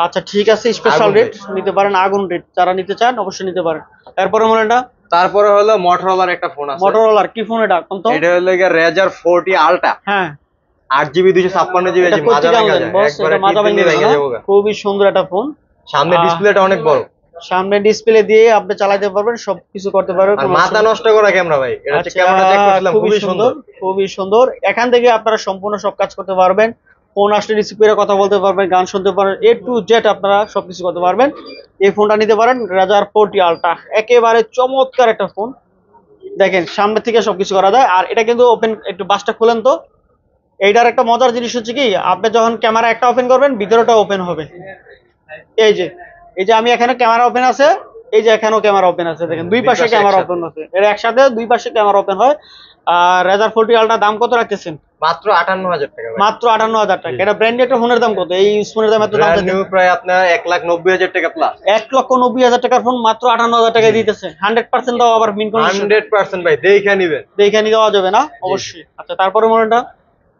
আচ্ছা, ঠিক আছে, স্পেশাল আগুন রেট rate। নিতে পারেন, আগুন রেট, যারা নিতে চান অবশ্যই নিতে পারেন। তারপরে মডেলটা তারপরে হলো মোটরোলার একটা ফোন আছে। মোটরোলার কি ফোন এটা কোন তো? এটা হলো Razr 40 Ultra, হ্যাঁ, 8GB 256GB, এটা মাজা কত ভাঙা দাম যায়, বস? একবারে এটা মাজা টিপ দিলে ভেঙে ভেঙে যাবে যাবো না? গা। খুবই সুন্দর একটা ফোন। সামনে আহ, ডিসপ্লেটা অনেক বড়। সামনে ডিসপ্লে দিয়ে আপনি চালাতে পারবেন, সবকিছু করতে পারবেন। আর মাথা নষ্ট করা ক্যামেরা ভাই, এটা হচ্ছে ক্যামেরা চেক করছিলাম, খুবই সুন্দর, খুবই সুন্দর। এখান থেকে আপনারা সম্পূর্ণ সব কাজ করতে পারবেন, ফোন আসলে রিসিভ করে কথা বলতে পারবেন, গান শুনতে পারবেন, A to Z আপনারা সবকিছু করতে পারবেন। এই ফোনটা নিতে পারেন Razer 40 Ultra, একেবারে চমৎকার একটা ফোন। দেখেন সামনে থেকে সবকিছু করা যায়। আর এটা কিন্তু ওপেন, একটু বাসটা খুলেন তো। এইটার একটা মজার জিনিস হচ্ছে কি, আপনি যখন ক্যামেরা একটা ওপেন করবেন ভিতরটা ওপেন হবে। এই যে আমি এখানে ক্যামেরা ওপেন আছে, এই যে এখানেও ক্যামেরা ওপেন আছে, দেখেন দুই পাশে ক্যামেরা ওপেন আছে, এর একসাথে দুই পাশে ক্যামেরা ওপেন হয়। আর Razer 40 Ultra দাম কত রাখতেছেন? মাত্র 58,000 টাকা। মাত্র 58,000 টাকা। এটা ব্র্যান্ড একটা ফোনের দাম কত? এই ফোনের দাম এত দাম নিউ প্রায় আপনার 1,90,000 টাকা প্লাস। 1,90,000 টাকার ফোন মাত্র 58,000 টাকায় দিতেছে। 100% দাও, আবার মিন কন্ডিশন। 100% ভাই, দেখে নিবেন, দেখে নিয়ে দেওয়া যাবে না অবশ্যই। আচ্ছা তারপরে মডেলটা?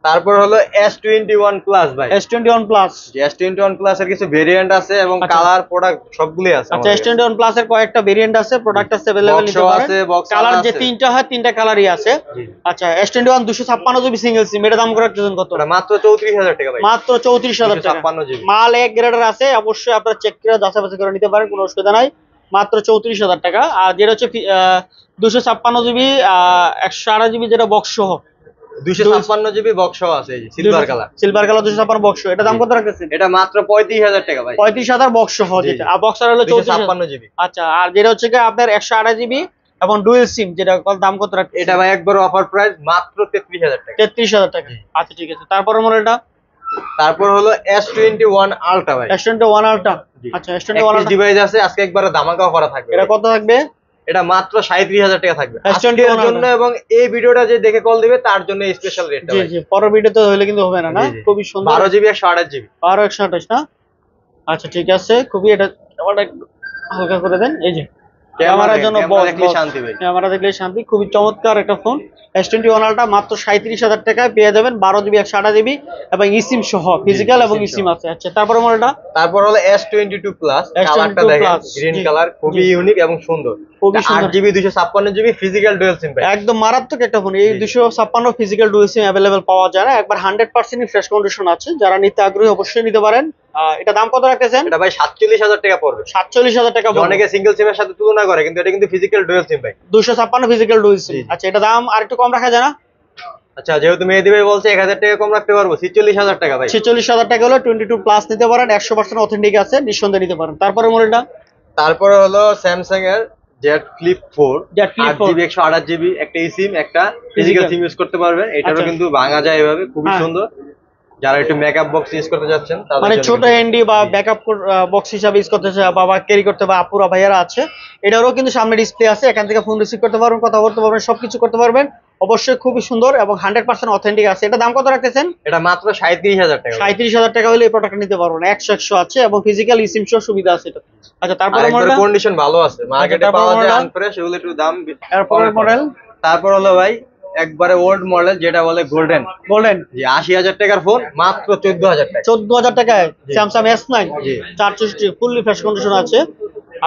তারপর হলো S21 প্লাস ভাই। S21 plus. S21 প্লাস এর কিছু ভেরিয়েন্ট আছে এবং কালার প্রোডাক্ট সবগুলোই আছে। আচ্ছা S21 প্লাস এর কয়েকটা ভেরিয়েন্ট আছে, প্রোডাক্ট আছে, अवेलेबल নিতে পারেন। কালার যে তিনটা হয়, তিনটা কালারই আছে। আচ্ছা S21 256 জিবি সিঙ্গেল সিম, এটা দাম করে রাখতেছেন কত? মাত্র 34,000 টাকা ভাই। মাত্র 34,000 টাকা। 56 জিবি মাল এক গ্রেডের আছে, অবশ্যই আপনারা চেক করে যাচাই বাছাই করে নিতে পারেন, কোনো অসুবিধা নাই। মাত্র 34,000 টাকা। আর যেটা হচ্ছে 256 জিবি 128 জিবি, যেটা বক্স সহ 256 জিবি বক্স আছে, এই silver colour. Silver colour 256 box, এটা দাম কত রাখতেছেন? এটা মাত্র 35,000 টাকা ভাই। 35,000 বক্স সহ যেটা, আর বক্সার হলো 256 জিবি। আচ্ছা, আর যেটা হচ্ছে কি আপনার 128 জিবি এবং ডুয়াল সিম, যেটা দাম কত রাখতেছেন? এটা ভাই একবার অফার প্রাইস মাত্র 33,000 টাকা। 33,000 টাকা। আচ্ছা ঠিক আছে, তারপরে মডেলটা? তারপর হলো S21 Ultra ভাই। S21 Ultra। আচ্ছা S21 Ultra ডিভাইস আছে, আজকে একবার ধামাকা অফার থাকবে। এটা কত থাকবে? এটা মাত্র 37,000 টাকা থাকবে S21 আজকের জন্য, এবং এই ভিডিওটা যে দেখে কল দিবে তার জন্য স্পেশাল রেট। জি জি, পরের ভিডিওতে হলে কিন্তু হবে না, না? খুবই সুন্দর। 12 জিবি 128 জিবি। 12 128 না? আচ্ছা ঠিক আছে, খুবই এটা ক্যামেরাটা হালকা করে দেন। এই যে ক্যামেরার জন্য শান্তি ভাই, ক্যামেরা দেখলে শান্তি, খুবই চমৎকার একটা ফোন। S21 Ultra মাত্র 37,000 টাকায় পেয়ে যাবেন, 12 জিবি 128 জিবি এবং ইসিম সহ, ফিজিক্যাল এবং ইসিম আছে। আচ্ছা তারপরে মডেলটা? তারপর হলো S22 প্লাস। কালারটা দেখেন, গ্রিন কালার, খুবই ইউনিক এবং সুন্দর। খুবই সুন্দর। 8 GB 256 GB physical dual SIM ভাই, একদম মারাত্মক একটা ফোন। এই 256 ফিজিক্যাল ডুয়াল সিম अवेलेबल পাওয়া যায় না, একবার 100% ফ্রেশ কন্ডিশন আছে। যারা নিতে আগ্রহী অবশ্যই নিতে পারেন। এটা দাম কত রাখতেছেন? এটা ভাই 47,000 টাকা পড়বে। 47,000 টাকা পড়বে। অনেকে সিঙ্গেল সিমের সাথে তুলনা করে, কিন্তু এটা কিন্তু ফিজিক্যাল ডুয়াল সিম ভাই। 256 ফিজিক্যাল ডুয়াল সিম। আচ্ছা এটা দাম আর একটু কম রাখা যায় না? আচ্ছা যেহেতু মেহেদী ভাই বলছে 1,000 টাকা কম রাখতে পারবো, 46,000 টাকা ভাই। 46,000 টাকা হলো 22 প্লাস নিতে পারেন, 100% অথেন্টিক আছে, নিঃসন্দেহে নিতে পারেন। তারপরে মডেলটা? তারপরে হলো স্যামসাং এর Z Flip 4, 8 জিবি 128 জিবি, একটা eSIM, একটা ফিজিক্যাল সিম ইউজ করতে পারবেন। এটারও কিন্তু ভাঙা যায় এভাবে, খুবই সুন্দর। যারা একটু মেকআপ বক্স ইউজ করতে যাচ্ছেন, মানে ছোট হ্যান্ডি বা ব্যাকআপ বক্স হিসাবে ইউজ করতে চায় বা ক্যারি করতে, বা আপুরা ভাইয়ারা আছে, এটারও কিন্তু সামনে ডিসপ্লে আছে, এখান থেকে ফোন রিসিভ করতে পারবেন, কথা বলতে পারবেন, সবকিছু করতে পারবেন। অবশ্যই খুবই সুন্দর এবং 100% অথেন্টিক আছে। এটা দাম কত রাখতেছেন? এটা মাত্র 37,000 টাকা। 37,000 টাকা হলে এই প্রোডাক্টটা নিতে পারবেন, 100 আছে এবং ফিজিক্যাল ইসিম সহ সুবিধা আছে এটা। আচ্ছা তারপরে মডেল? কন্ডিশন ভালো আছে, মার্কেটে পাওয়া যায় আনফ্রেশ, এগুলো একটু দাম। এরপরের মডেল? তারপর হলো ভাই একবারে ওল্ড মডেল, যেটা বলে গোল্ডেন। জি 80,000 টাকার ফোন মাত্র 14,000 টাকা। 14,000 টাকায় Samsung S9 464 fully fresh condition আছে।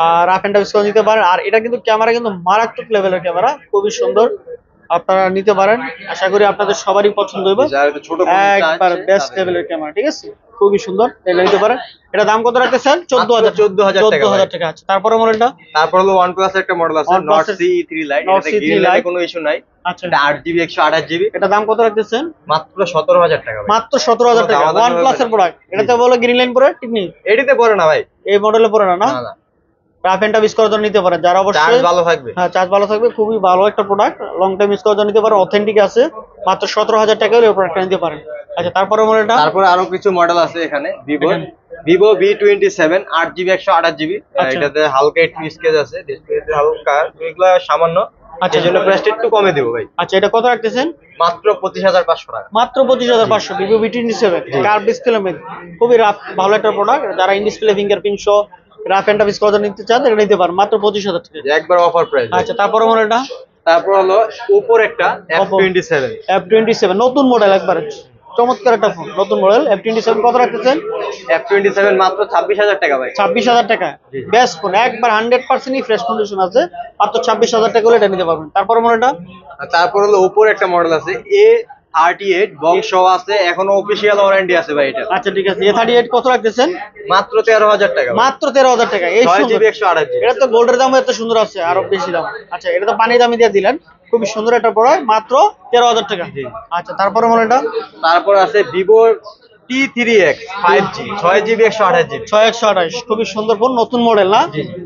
আর আপ এন্ড ডাউন করে নিতে পারেন। আর এটা কিন্তু ক্যামেরা কিন্তু মারাত্মক লেভেলের ক্যামেরা, খুবই সুন্দর, আপনারা নিতে পারেন। আশা করি আপনাদের সবারই পছন্দ হবে, একবার বেস্ট লেভেলের ক্যামেরা, ঠিক আছে, খুবই সুন্দর, এটা নিতে পারেন। এটা দাম কত রাখতেছেন? 14,000 টাকা আছে। তারপরে মডেলটা? তারপর হলো OnePlus একটা মডেল আছে, Nord CE3 Lite। এটাতে গ্রিন লাইট কোনো ইস্যু নাই। আচ্ছা এটা 8 জিবি 128 জিবি। এটা দাম কত রাখতেছেন? মাত্র 17,000 টাকা। মাত্র 17,000 টাকা OnePlus এর প্রোডাক্ট। এটাতে বলে গ্রিন লাইন পরে ঠিক নেই, এটিতে পড়ে না ভাই, এই মডেলে পড়ে না। না রাফ এন্ড টাফ ইউজ করার জন্য নিতে পারেন, যারা অবশ্যই চার্জ ভালো থাকবে। হ্যাঁ চার্জ ভালো থাকবে, খুবই ভালো একটা প্রোডাক্ট, লং টাইম ইউজ করার জন্য নিতে পারেন, অথেন্টিক আছে। মাত্র 17,000 টাকা হলে এই প্রোডাক্টটা নিতে পারেন। আচ্ছা তারপরে মডেলটা? তারপরে আরো কিছু মডেল আছে এখানে, Vivo V27 8 জিবি 128 জিবি। এটাতে হালকা একটু স্কেচ আছে, ডিসপ্লেতে হালকা, এগুলা সামান্য, আচ্ছা এজন্য প্রাইসটা একটু কমে দেব ভাই। আচ্ছা এটা কত রাখতেছেন? মাত্র 25,500 টাকা। মাত্র 25,500। Vivo V27 curve display made, খুবই রাফ ভালো একটা প্রোডাক্ট। যারা ইন ডিসপ্লে ফিঙ্গারপ্রিন্ট সহ রাফ এন্ড টাফ ইউজ করার জন্য নিতে চান, এটা নিতে পারেন মাত্র 25,000 টাকা, একবার অফার প্রাইস। আচ্ছা তারপরে মডেলটা? তারপর হলো Oppo একটা F27। F27 নতুন মডেল, একবার চমৎকার একটা ফোন, নতুন মডেল F27 কত রাখতেছেন? F27 মাত্র 26,000 টাকা ভাই। 26,000 টাকা, বেস্ট ফোন, একবার 100% ফ্রেশ কন্ডিশন আছে, মাত্র 26,000 টাকা হলে এটা নিতে পারবেন। তারপরে মডেলটা? তারপর হলো Oppo একটা মডেল আছে A38 বক্স সহ আছে, এখনো অফিশিয়াল ওয়ারেন্টি আছে ভাই এটা। আচ্ছা ঠিক আছে, A38 কত রাখতেছেন? মাত্র 13,000 টাকা। মাত্র 13,000 টাকা। এই 6GB 128GB। এটা তো গোল্ডের দাম এত সুন্দর আছে, আরো বেশি দাম। আচ্ছা এটা তো পানি দামি দিয়ে দিলেন, খুবই সুন্দর একটা প্রোডাক্ট, মাত্র 13,000 টাকা। আচ্ছা তারপরে মডেলটা? তারপর আছে Vivo T3X 5G 6GB 128GB। 6128 খুবই সুন্দর ফোন, নতুন মডেল না?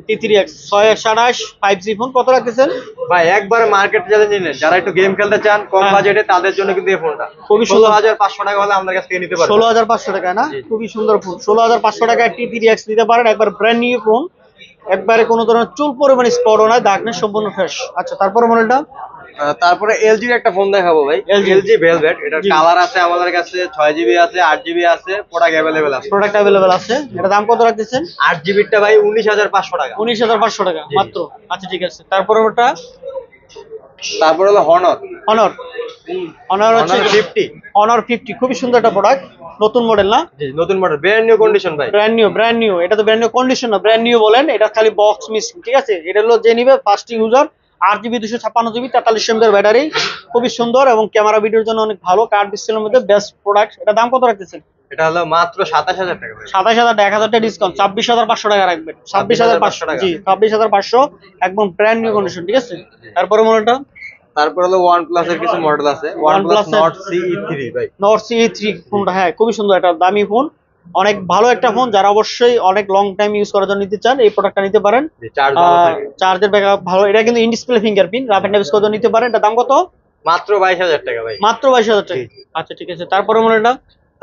T3X 6128 5G ফোন, কত রাখতেছেন? ভাই একবার মার্কেট চ্যালেঞ্জ নিলেন, যারা একটু গেম খেলতে চান কম বাজেটে তাদের জন্য কিন্তু এই ফোনটা খুবই সুন্দর। 16,500 টাকা হলে আমাদের কাছ থেকে নিতে পারবেন। 16,500 টাকা না? খুবই সুন্দর ফোন, 16,500 টাকায় T3X নিতে পারেন, একবার ব্র্যান্ড নিউ ফোন, একবারে কোনো ধরনের চুল পরিমাণ স্পটও নাই, দাগ নেই, সম্পূর্ণ ফ্রেশ। আচ্ছা তারপরে মডেলটা? তারপরে এলজির একটা ফোন দেখাবো ভাই, এলজি ভেলভেট। এটার কালার আছে আমাদের কাছে, 6GB আছে, 8GB আছে, প্রোডাক্ট अवेलेबल আছে। প্রোডাক্ট अवेलेबल আছে। এটা দাম কত রাখতেছেন? 8GB টা ভাই 19,500 টাকা। 19,500 টাকা মাত্র। আচ্ছা ঠিক আছে, তারপরে ওটা? তারপর হলো হনর। অনর হচ্ছে 50। অনর 50 খুবই সুন্দর একটা প্রোডাক্ট, নতুন মডেল না? জি নতুন মডেল, ব্র্যান্ড নিউ কন্ডিশন ভাই। Brand new. এটা তো ব্র্যান্ড নিউ কন্ডিশন না, ব্র্যান্ড নিউ বলেন, এটা খালি বক্স মিসিং, ঠিক আছে? এটা হলো যে নিবে first user. 8GB 256GB 43 mAh battery, খুবই সুন্দর এবং ক্যামেরা ভিডিওর জন্য অনেক ভালো, কার্ড ডিসপ্লের মধ্যে বেস্ট প্রোডাক্ট। এটা দাম কত রাখতেছেন? এটা হলো মাত্র 27,000 টাকা ভাই। 27,000 টাকা, 1,000 টাকা ডিসকাউন্ট, 26,500 টাকা রাখবেন। 26,500 টাকা, জি 26,500, একদম ব্র্যান্ড নিউ কন্ডিশন, ঠিক আছে? তারপরে মডেলটা? তারপর হলো OnePlus এর কিছু মডেল আছে, OnePlus Nord CE3 ভাই। Nord CE3 ফোনটা হ্যাঁ খুবই সুন্দর, একটা দামি ফোন, অনেক ভালো একটা ফোন, যারা অবশ্যই অনেক লং টাইম ইউজ করার জন্য নিতে চান এই প্রোডাক্টটা নিতে পারেন। চার্জের ব্যাকআপ ভালো, এটা কিন্তু in display fingerprint, rough and tough use করে নিতে পারেন। এটা দাম কত? মাত্র 22,000 টাকা ভাই। মাত্র 22,000 টাকা। আচ্ছা ঠিক আছে, তারপরে মডেলটা?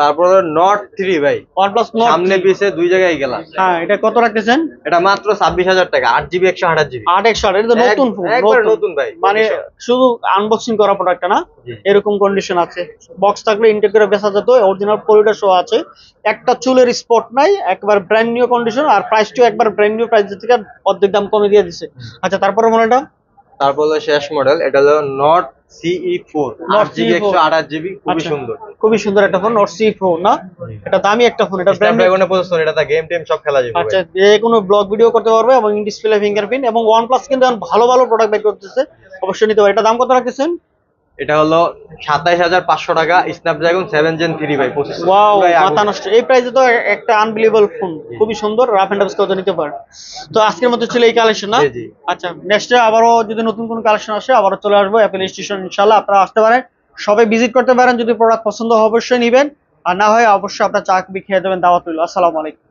তারপর হলো Nord 3 ভাই, OnePlus Nord সামনে পিছে দুই জায়গায় গেলাম। হ্যাঁ এটা কত রাখতেছেন? এটা মাত্র 26,000 টাকা, 8GB 128GB। 8 এটা তো নতুন ফোন, একবার নতুন ভাই, মানে শুধু আনবক্সিং করা প্রোডাক্টটা না, এরকম কন্ডিশন আছে। বক্স থাকলে ইনটেক করে বেচা যেত, অরিজিনাল পলিটা শো আছে, একটা চুলের স্পট নাই, একবার ব্র্যান্ড নিউ কন্ডিশন, আর প্রাইসটিও একবার ব্র্যান্ড নিউ প্রাইস থেকে অর্ধেক দাম কমে দিয়ে দিছে। আচ্ছা তারপরে মডেলটা? তারপর হলো শেষ মডেল, এটা হলো Nord CE4 8GB 128GB, খুবই সুন্দর। খুবই সুন্দর একটা ফোন, Nord CE4 না? এটা দামি একটা ফোন, এটা ব্র্যান্ড নিউ প্রসেসর, এটা গেম টেম সব খেলা যাবে। আচ্ছা যে কোনো ব্লগ ভিডিও করতে পারবে এবং ইন ডিসপ্লে ফিঙ্গারপ্রিন্ট, এবং OnePlus কিন্তু এখন ভালো ভালো প্রোডাক্ট বের করতেছে, অবশ্যই নিতে পারবে। এটা দাম কত রাখতেছেন? এটা হলো 27,500 টাকা, স্ন্যাপড্রাগন 7 Gen 3 ভাই। ওয়াও মাথা নষ্ট, এই প্রাইসে তো একটা আনবিলিভেবল ফোন, খুবই সুন্দর, রাফ এন্ড টাফ ইউজ করে নিতে পারে। তো আজকের মতো ছিল এই কালেকশন না? আচ্ছা নেক্সট আবারও যদি নতুন কোনো কালেকশন আসে আবারও চলে আসবো অ্যাপেল স্টেশন, ইনশাআল্লাহ আপনারা আসতে পারেন, সবাই ভিজিট করতে পারেন। যদি প্রোডাক্ট পছন্দ হয় অবশ্যই নেবেন, আর না হয় অবশ্যই আপনার চা খেয়ে যাবেন, দাওয়াত রইল। আসসালামু আলাইকুম।